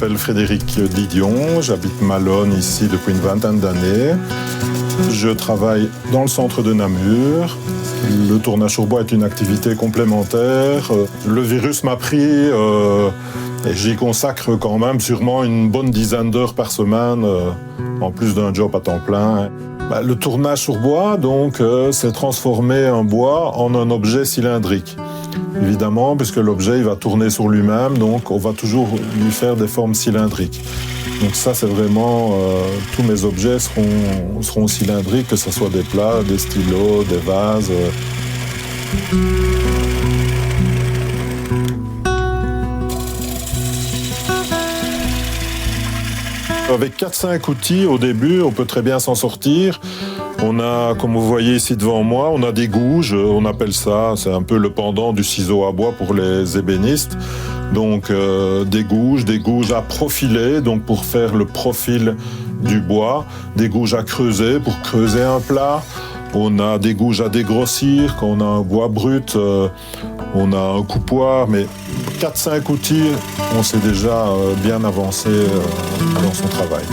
m'appelle Frédéric Didion, j'habite Malone ici depuis une vingtaine d'années. Je travaille dans le centre de Namur. Le tournage sur bois est une activité complémentaire. Le virus m'a pris et j'y consacre quand même sûrement une bonne dizaine d'heures par semaine, en plus d'un job à temps plein. Le tournage sur bois, donc, c'est transformer un bois en un objet cylindrique. Évidemment, puisque l'objet il va tourner sur lui-même, donc on va toujours lui faire des formes cylindriques. Donc ça, c'est vraiment... tous mes objets seront cylindriques, que ce soit des plats, des stylos, des vases. Avec 4-5 outils, au début, on peut très bien s'en sortir. On a, comme vous voyez ici devant moi, on a des gouges, on appelle ça, c'est un peu le pendant du ciseau à bois pour les ébénistes. Donc des gouges à profiler, donc pour faire le profil du bois, des gouges à creuser pour creuser un plat. On a des gouges à dégrossir, quand on a un bois brut, on a un coupoir, mais 4-5 outils, on s'est déjà bien avancé dans son travail.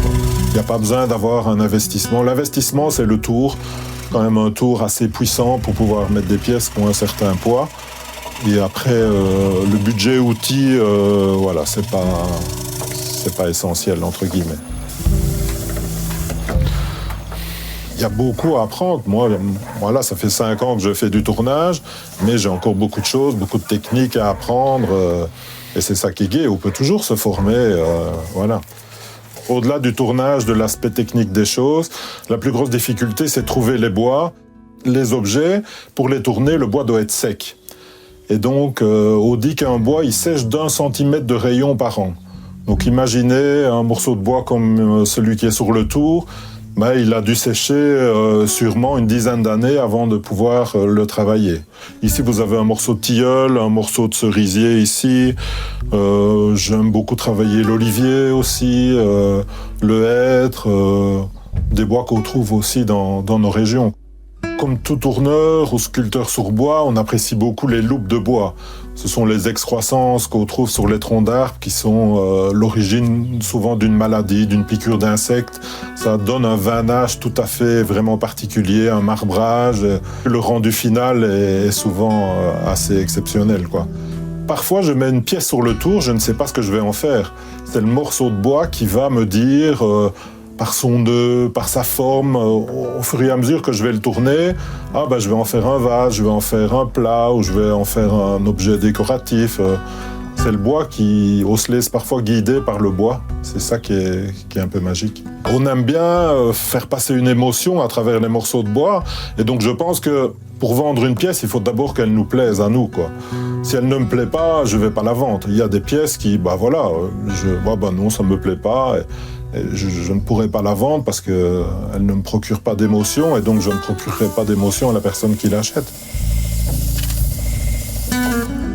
Il n'y a pas besoin d'avoir un investissement. L'investissement, c'est le tour, quand même un tour assez puissant pour pouvoir mettre des pièces qui ont un certain poids. Et après, le budget outils, voilà, c'est pas essentiel, entre guillemets. Il y a beaucoup à apprendre. Moi, voilà, ça fait 5 ans que je fais du tournage, mais j'ai encore beaucoup de choses, beaucoup de techniques à apprendre. Et c'est ça qui est gai. On peut toujours se former, voilà. Au-delà du tournage, de l'aspect technique des choses, la plus grosse difficulté, c'est de trouver les bois, les objets. Pour les tourner, le bois doit être sec. Et donc, on dit qu'un bois, il sèche d'1 centimètre de rayon par an. Donc imaginez un morceau de bois comme celui qui est sur le tour, il a dû sécher sûrement une dizaine d'années avant de pouvoir le travailler. Ici, vous avez un morceau de tilleul, un morceau de cerisier ici. J'aime beaucoup travailler l'olivier aussi, le hêtre, des bois qu'on trouve aussi dans nos régions. Comme tout tourneur ou sculpteur sur bois, on apprécie beaucoup les loupes de bois. Ce sont les excroissances qu'on trouve sur les troncs d'arbres qui sont l'origine souvent d'une maladie, d'une piqûre d'insecte. Ça donne un veinage tout à fait vraiment particulier, un marbrage. Le rendu final est souvent assez exceptionnel, quoi. Parfois, je mets une pièce sur le tour, je ne sais pas ce que je vais en faire. C'est le morceau de bois qui va me dire... par son nœud, par sa forme, au fur et à mesure que je vais le tourner, je vais en faire un vase, je vais en faire un plat, ou je vais en faire un objet décoratif. C'est le bois on se laisse parfois guider par le bois. C'est ça qui est un peu magique. On aime bien faire passer une émotion à travers les morceaux de bois, et donc je pense que pour vendre une pièce, il faut d'abord qu'elle nous plaise à nous, quoi. Si elle ne me plaît pas, je vais pas la vendre. Il y a des pièces qui, non, ça me plaît pas. Je ne pourrais pas la vendre parce qu'elle ne me procure pas d'émotion et donc je ne procurerai pas d'émotion à la personne qui l'achète.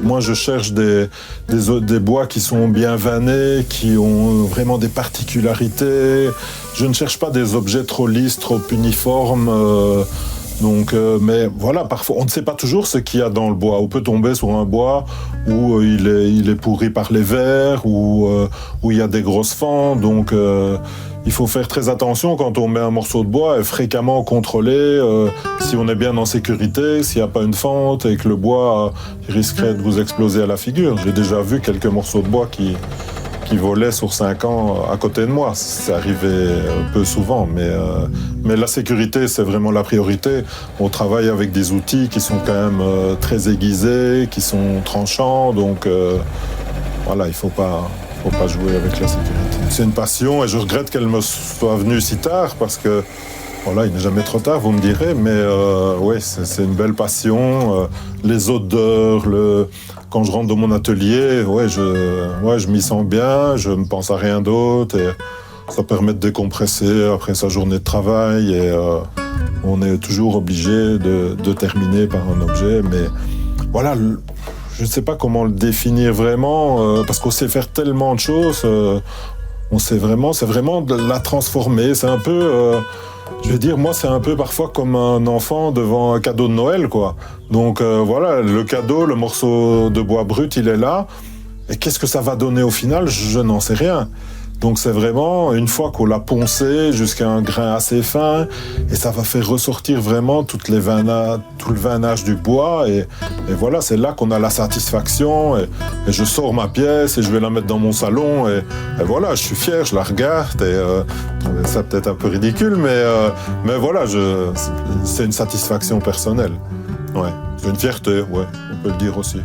Moi, je cherche des bois qui sont bien vannés, qui ont vraiment des particularités. Je ne cherche pas des objets trop lisses, trop uniformes. Mais voilà, parfois, on ne sait pas toujours ce qu'il y a dans le bois. On peut tomber sur un bois où il est pourri par les vers, où il y a des grosses fentes. Donc, il faut faire très attention quand on met un morceau de bois et fréquemment contrôler si on est bien en sécurité, s'il n'y a pas une fente et que le bois risquerait de vous exploser à la figure. J'ai déjà vu quelques morceaux de bois qui volaient sur 5 ans à côté de moi. C'est arrivé peu souvent, mais la sécurité, c'est vraiment la priorité. On travaille avec des outils qui sont quand même très aiguisés, qui sont tranchants, donc voilà, il faut pas jouer avec la sécurité. C'est une passion et je regrette qu'elle me soit venue si tard parce que, voilà, il n'est jamais trop tard, vous me direz, mais c'est une belle passion. Les odeurs, quand je rentre dans mon atelier, je m'y sens bien, je ne pense à rien d'autre et ça permet de décompresser après sa journée de travail et on est toujours obligé de terminer par un objet, mais voilà, je ne sais pas comment le définir vraiment parce qu'on sait faire tellement de choses, c'est vraiment de la transformer, c'est un peu... je vais dire, moi, c'est un peu parfois comme un enfant devant un cadeau de Noël, quoi. Donc voilà, le cadeau, le morceau de bois brut, il est là. Et qu'est-ce que ça va donner au final? Je n'en sais rien. Donc c'est vraiment une fois qu'on l'a poncé jusqu'à un grain assez fin, et ça va faire ressortir vraiment tout le veinage du bois, et voilà, c'est là qu'on a la satisfaction, et je sors ma pièce et je vais la mettre dans mon salon, et voilà, je suis fier, je la regarde, et c'est peut-être un peu ridicule, mais voilà, c'est une satisfaction personnelle. Ouais, c'est une fierté, ouais, on peut le dire aussi.